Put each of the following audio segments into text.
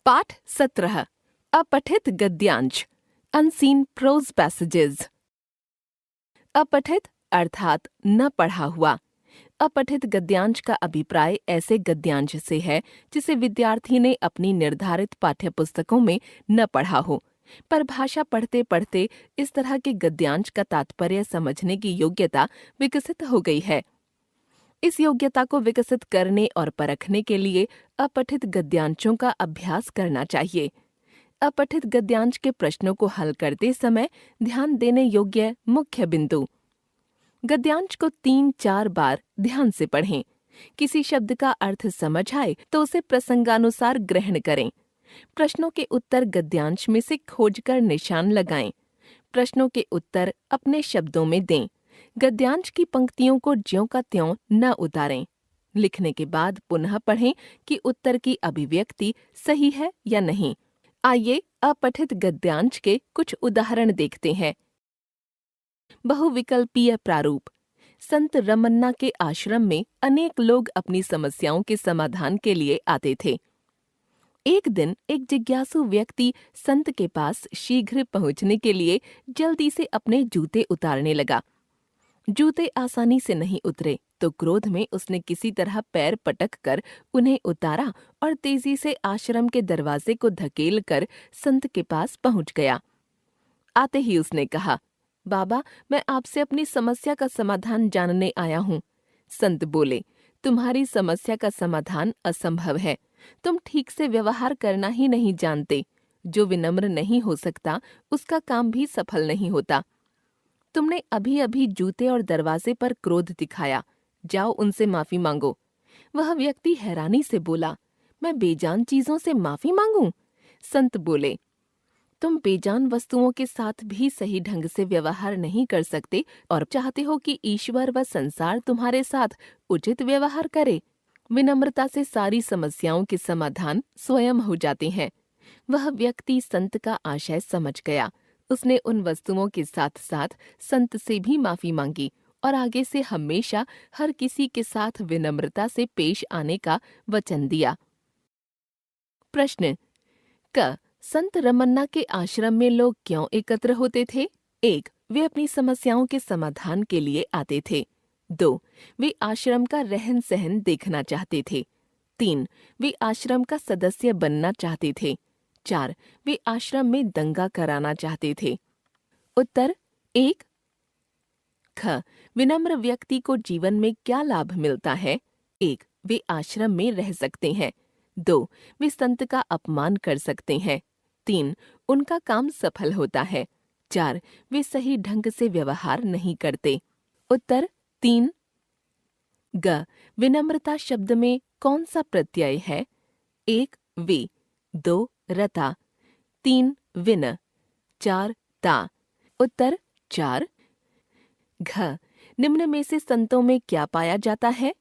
पाठ 17 अपठित गद्यांश unseen pros passages. अपठित अर्थात न पढ़ा हुआ। अपठित गद्यांश का अभिप्राय ऐसे गद्यांश से है जिसे विद्यार्थी ने अपनी निर्धारित पाठ्यपुस्तकों में न पढ़ा हो, पर भाषा पढ़ते पढ़ते इस तरह के गद्यांश का तात्पर्य समझने की योग्यता विकसित हो गई है। इस योग्यता को विकसित करने और परखने के लिए अपठित गद्यांशों का अभ्यास करना चाहिए। अपठित गद्यांश के प्रश्नों को हल करते समय ध्यान देने योग्य मुख्य बिंदु। गद्यांश को 3-4 बार ध्यान से पढ़ें। किसी शब्द का अर्थ समझ आए तो उसे प्रसंगानुसार ग्रहण करें। प्रश्नों के उत्तर गद्यांश में से खोजकर निशान लगाएं। प्रश्नों के उत्तर अपने शब्दों में दें। गद्यांश की पंक्तियों को ज्यों का त्यों न उतारें। लिखने के बाद पुनः पढ़ें कि उत्तर की अभिव्यक्ति सही है या नहीं। आइए अपठित गद्यांश के कुछ उदाहरण देखते हैं। बहुविकल्पीय प्रारूप। संत रमन्ना के आश्रम में अनेक लोग अपनी समस्याओं के समाधान के लिए आते थे। एक दिन एक जिज्ञासु व्यक्ति संत के पास शीघ्र पहुंचने के लिए जल्दी से अपने जूते उतारने लगा। जूते आसानी से नहीं उतरे तो क्रोध में उसने किसी तरह पैर पटक कर उन्हें उतारा और तेजी से आश्रम के दरवाजे को धकेल कर संत के पास पहुंच गया। आते ही उसने कहा, बाबा, मैं आपसे अपनी समस्या का समाधान जानने आया हूँ। संत बोले, तुम्हारी समस्या का समाधान असंभव है। तुम ठीक से व्यवहार करना ही नहीं जानते। जो विनम्र नहीं हो सकता उसका काम भी सफल नहीं होता। तुमने अभी अभी जूते और दरवाजे पर क्रोध दिखाया। जाओ उनसे माफी मांगो। वह व्यक्ति हैरानी से बोला, मैं बेजान चीजों से माफी मांगूं? संत बोले, तुम बेजान वस्तुओं के साथ भी सही ढंग से व्यवहार नहीं कर सकते और चाहते हो कि ईश्वर व संसार तुम्हारे साथ उचित व्यवहार करे। विनम्रता से सारी समस्याओं के समाधान स्वयं हो जाते हैं। वह व्यक्ति संत का आशय समझ गया। उसने उन वस्तुओं के साथ साथ संत से भी माफी मांगी और आगे से हमेशा हर किसी के साथ विनम्रता से पेश आने का वचन दिया। प्रश्न क संत रमन्ना के आश्रम में लोग क्यों एकत्र होते थे? 1. वे अपनी समस्याओं के समाधान के लिए आते थे। 2. वे आश्रम का रहन सहन देखना चाहते थे। 3. वे आश्रम का सदस्य बनना चाहते थे। 4. वे आश्रम में दंगा कराना चाहते थे। उत्तर 1. ख. विनम्र व्यक्ति को जीवन में क्या लाभ मिलता है? 1. वे आश्रम में रह सकते हैं। 2. वे संत का अपमान कर सकते हैं। 3. उनका काम सफल होता है। 4. वे सही ढंग से व्यवहार नहीं करते। उत्तर 3. ग. विनम्रता शब्द में कौन सा प्रत्यय है? 1. वे, 2. रता, 3. विन, 4. ता। उत्तर 4. घ. निम्न में से संतों में क्या पाया जाता है?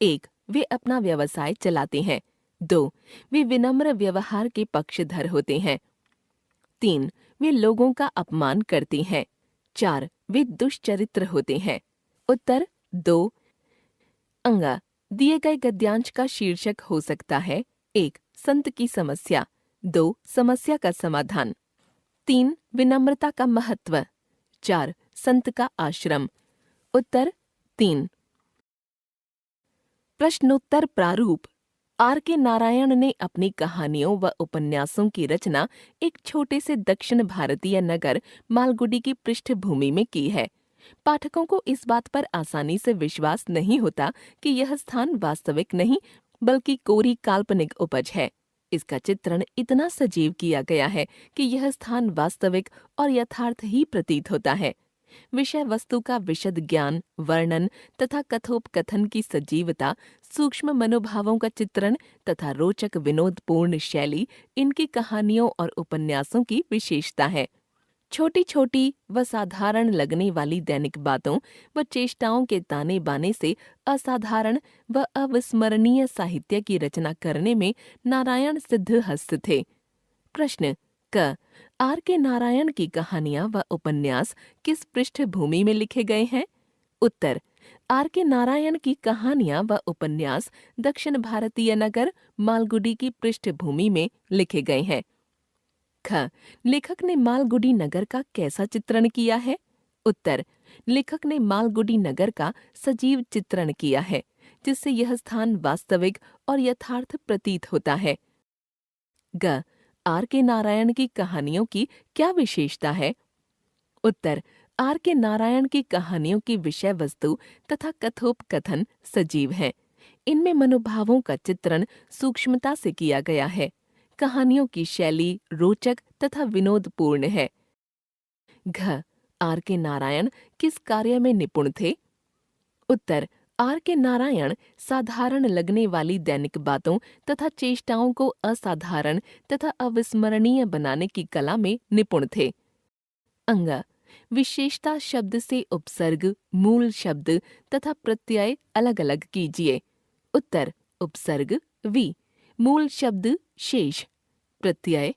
1. वे अपना व्यवसाय चलाते हैं। 2. वे विनम्र व्यवहार के पक्षधर होते हैं। 3. वे लोगों का अपमान करते हैं। 4. वे दुष्चरित्र होते हैं। उत्तर 2. अंगा दिए गए गद्यांश का शीर्षक हो सकता है 1. संत की समस्या, 2. समस्या का समाधान, 3. विनम्रता का महत्व, 4. संत का आश्रम। उत्तर 3. प्रश्नोत्तर प्रारूप। आर.के. नारायण ने अपनी कहानियों व उपन्यासों की रचना एक छोटे से दक्षिण भारतीय नगर मालगुडी की पृष्ठभूमि में की है। पाठकों को इस बात पर आसानी से विश्वास नहीं होता कि यह स्थान वास्तविक नहीं बल्कि कोरी काल्पनिक उपज है। इसका चित्रण इतना सजीव किया गया है कि यह स्थान वास्तविक और यथार्थ ही प्रतीत होता है। विषय वस्तु का विशद ज्ञान, वर्णन तथा कथोपकथन की सजीवता, सूक्ष्म मनोभावों का चित्रण तथा रोचक विनोदपूर्ण शैली इनकी कहानियों और उपन्यासों की विशेषता है। छोटी छोटी व साधारण लगने वाली दैनिक बातों व चेष्टाओं के ताने बाने से असाधारण व अविस्मरणीय साहित्य की रचना करने में नारायण सिद्धहस्त थे। प्रश्न क. आर.के. नारायण की कहानियां व उपन्यास किस पृष्ठभूमि में लिखे गए हैं? उत्तर आर के नारायण की कहानियां व उपन्यास दक्षिण भारतीय नगर मालगुडी की पृष्ठभूमि में लिखे गए हैं। ख। लेखक ने मालगुडी नगर का कैसा चित्रण किया है? उत्तर। लेखक ने मालगुडी नगर का सजीव चित्रण किया है, जिससे यह स्थान वास्तविक और यथार्थ प्रतीत होता है। ग। आर के नारायण की कहानियों की क्या विशेषता है? उत्तर। आर के नारायण की कहानियों की विषय वस्तु तथा कथोपकथन सजीव हैं। इनमें मनोभावों का चित्रण सूक्ष्मता से किया गया है। कहानियों की शैली रोचक तथा विनोदपूर्ण है। घ। आर के नारायण किस कार्य में निपुण थे? उत्तर। आर के नारायण साधारण लगने वाली दैनिक बातों तथा चेष्टाओं को असाधारण तथा अविस्मरणीय बनाने की कला में निपुण थे। अंग। विशेषता शब्द से उपसर्ग, मूल शब्द तथा प्रत्यय अलग अलग कीजिए। उत्तर। उपसर्ग वी, मूल शब्द शेष, प्रत्यय